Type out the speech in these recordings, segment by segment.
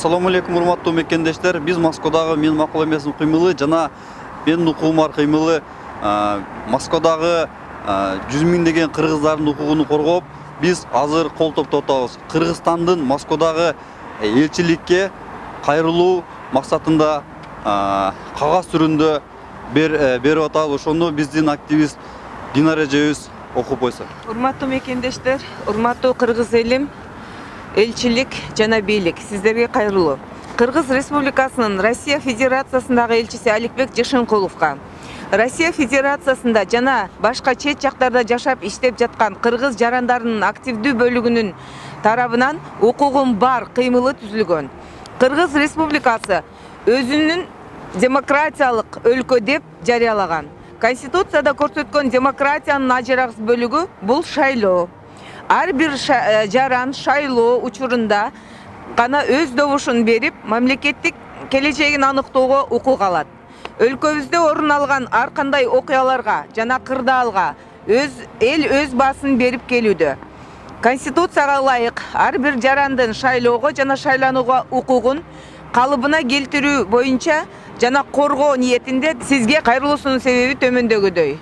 Assalamu алейкум, урматтуу мекендештер. Биз Москвадагы мен макул эмесим кыймылы жана менин укугум бар кыймылы Москвадагы 100 миңдеген кыргыздардын укугун коргоп, биз азыр кол топтоп атабыз. Кыргызстандын Москвадагы элчиликке кайрылуу максатында кагаз түрүндө берип атабыз. Ошону биздин активист Динара эжебиз окуп койсо. Урматтуу мекендештер, урматтуу кыргыз элим, элчилик жана бийлик, сиздерге кайрылуу. Кыргыз Республикасынын Россия Федерациясындагы элчиси Аликбек Жашынкуловго, Россия Федерациясында жана башка чет жактарда жашап иштеп жаткан кыргыз жарандарынын активдүү бөлүгүнүн тарабынан укугум бар кыймылы түзүлгөн. Кыргыз Республикасы өзүнүн демократиялык өлкө деп жарыялаган. Конституцияда көрсөткөн демократиянын ажырагыс бөлүгү бул шайлоо. Ар бир жаран шайлоо учурунда гана өз добушун берип, мамлекеттик келечегин аныктоого укук алат. Өлкөбүздө орун алган ар кандай окуяларга жана кырдаалга өз баасын берип келүүдө. Конституцияга ылайык ар бир жарандын шайлоого жана шайланууга укугун калыбына келтирүү боюнча жана коргоо ниетинде сизге кайрылуусунун себеби төмөндөгүдөй.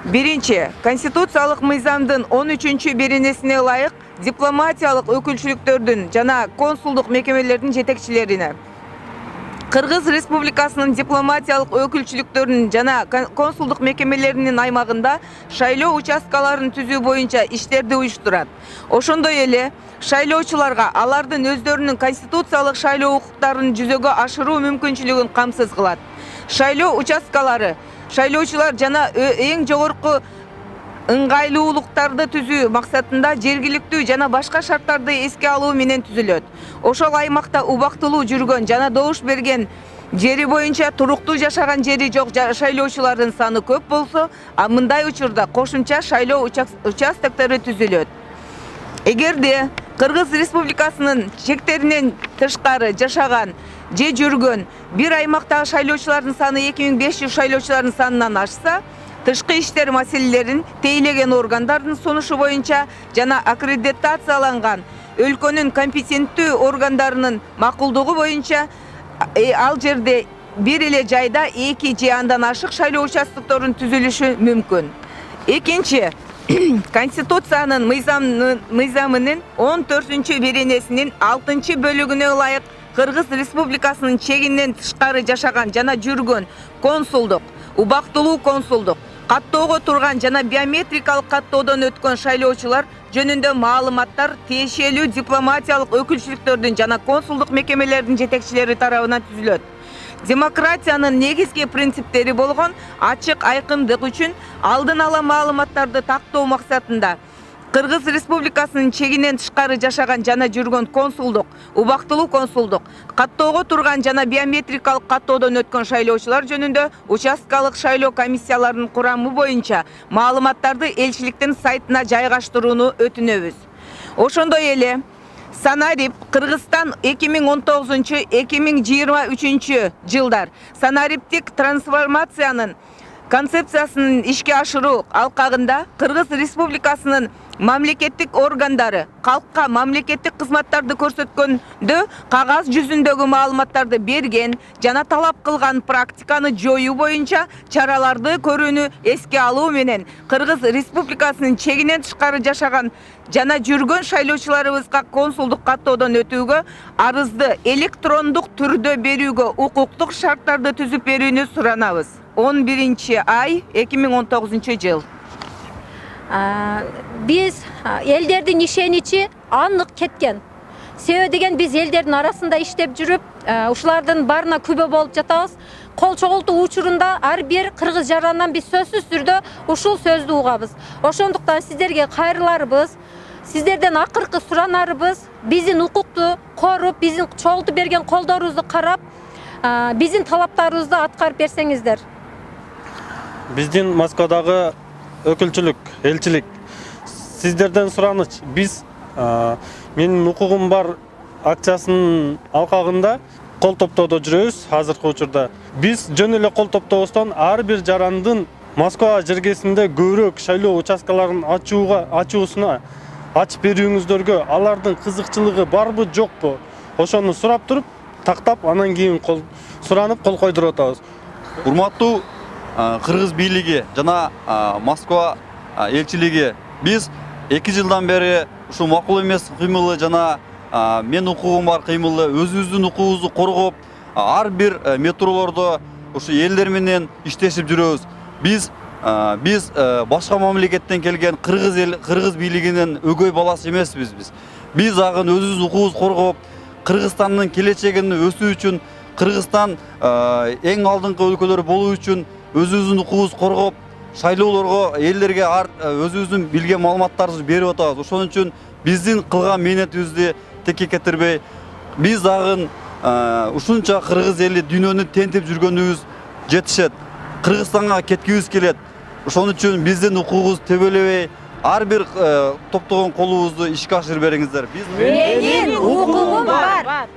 Биринчи, конституциялык мыйзамдын 13-беренесине ылайык дипломатиялык өкүлчүлүктөрдүн жана консулдук мекемелердин жетекчилерине, Кыргыз Республикасынын дипломатиялык өкүлчүлүктөрүнүн жана консулдук мекемелеринин аймагында шайлоо участкаларын түзүү боюнча иштерди уюштурат. Ошондой эле шайлоочуларга алардын өздөрүнүн конституциялык шайлоо укуктарын жүзөгө ашыруу мүмкүнчүлүгүн камсыз кылат. Шайлоо участкалары шайлоочулар жана эң жогорку ыңгайлуулуктарды түзүү максатында жергиликтүү жана башка шарттарды эске алуу менен түзүлөт. Ошол аймакта убактылуу жүргөн жана добуш берген жери боюнча туруктуу жашаган жери жок шайлоочулардын саны көп болсо, мындай учурда кошумча шайлоо участоктору түзүлөт. Эгерде Кыргыз Республикасынын чектеринен тышкары жашаган же жүргөн бир аймактагы шайлоочулардын саны 2500 шайлоочулардын санынан ашса, тышкы иштер маселелерин тейлеген органдардын сунушу боюнча жана аккредитацияланган өлкөнүн компетенттүү органдарынын макулдугу боюнча ал жерде бир эле жайда 2 же андан ашык шайлоо участокторунун түзүлүшү мүмкүн. Экинчи, Конституциянын мыйзамынын 14-беренесинин 6-бөлүгүнө ылайык Кыргыз Республикасынын чегинен тышкары жашаган жана жүргөн консулдук, убактылуу консулдук, каттоого турган жана биометрикалык каттоодон өткөн шайлоочулар жөнүндө маалыматтар тиешелүү дипломатиялык өкүлчүлүктөрдүн жана консулдук мекемелердин жетекчилери тарабынан түзүлөт. Демократиянын негизги принциптери болгон ачык айкындык үчүн алдын ала маалыматтарды тактоо максатында Кыргыз Республикасынын чегинен тышкары жашаган жана жүргөн консулдук, убактылуу консулдук, каттоого турган жана биометрикалык каттоодон өткөн шайлоочулар жөнүндө участкалык шайлоо комиссияларынын курамы боюнча маалыматтарды элчиликтин сайтына жайгаштырууну өтүнөбүз. Ошондой эле Санарип Кыргызстан 2019-2023 жылдар санариптик трансформациянын концепциясынын ишке ашыруу алкагында Кыргыз Республикасынын мамлекеттик органдары калкка мамлекеттик кызматтарды көрсөткөндө кагаз жүзүндөгү маалыматтарды берген жана талап кылган практиканы жоюу боюнча чараларды көрүүнү эске алуу менен Кыргыз Республикасынын чегинен тышкары жашаган жана жүргөн шайлоочуларыбызга консулдук каттоодон өтүүгө арызды электрондук түрдө берүүгө укуктук шарттарды түзүп берүүнү суранабыз. 11-ай 2019 жыл. Биз элдердин ишеничи анык кеткен. Себеби деген биз элдердин арасында иштеп жүрүп, ушулардын барына күбө болуп жатабыз. Кол чогултуу учурунда ар бир кыргыз жарандан биз сөзсүз түрдө ушул сөздү угабыз. Ошондуктан сиздерге кайрыларыбыз, сиздерден акыркы суранарыбыз, биздин укукту коруп, биздин чогултуп берген колдорубузду карап, биздин талаптарыбызды аткарып берсеңиздер. Биздин Москвадагы өкүлчүлүк, элчилик сиздерден сураныч. Биз менин укугум бар акциясынын алкагында кол топтоодо жүрөбүз азыркы учурда. Биз жөн эле кол топтобостон ар бир жарандын Москва жергесинде көбүрөөк шайлоо участкаларын ачуусуна ачып берүүңүздөргө алардын кызыкчылыгы барбы жокпу? ошону сурап туруп тактап анан кийин суранып кол койдуруп атабыз. Урматтуу кыргыз бийлиги жана Москва элчилиги, биз 2 жылдан бери ушу макул эмес кыймылы жана мен укугум бар кыймылы, өзүбүздүн укугубузду коргоп, ар бир метролордо ушу элдер менен иштешип жүрөбүз. Биз башка мамлекеттен келген кыргыз бийлигинин өгөй баласы эмеспиз биз. Биз агын өзүбүздүн укугубузду коргоп, Кыргызстандын келечегин өсүү үчүн, Кыргызстан эң алдыңкы өлкөлөр болуу үчүн өзүбүздүн укугубузду коргоп, шайлоолорго элдерге өзүбүздүн билген маалыматтарыбызды берип атабыз. Ошон үчүн биздин кылган мээнетибизди текке кетирбей, биз агын ушунча кыргыз эли дүйнөнү тентип жүргөнүбүз жетишет. Кыргызстанга кеткибиз келет. Ошон үчүн биздин укугубузду тебелебей, ар бир топтогон колубузду ишке ашырып бериңиздер. Менин укугум бар.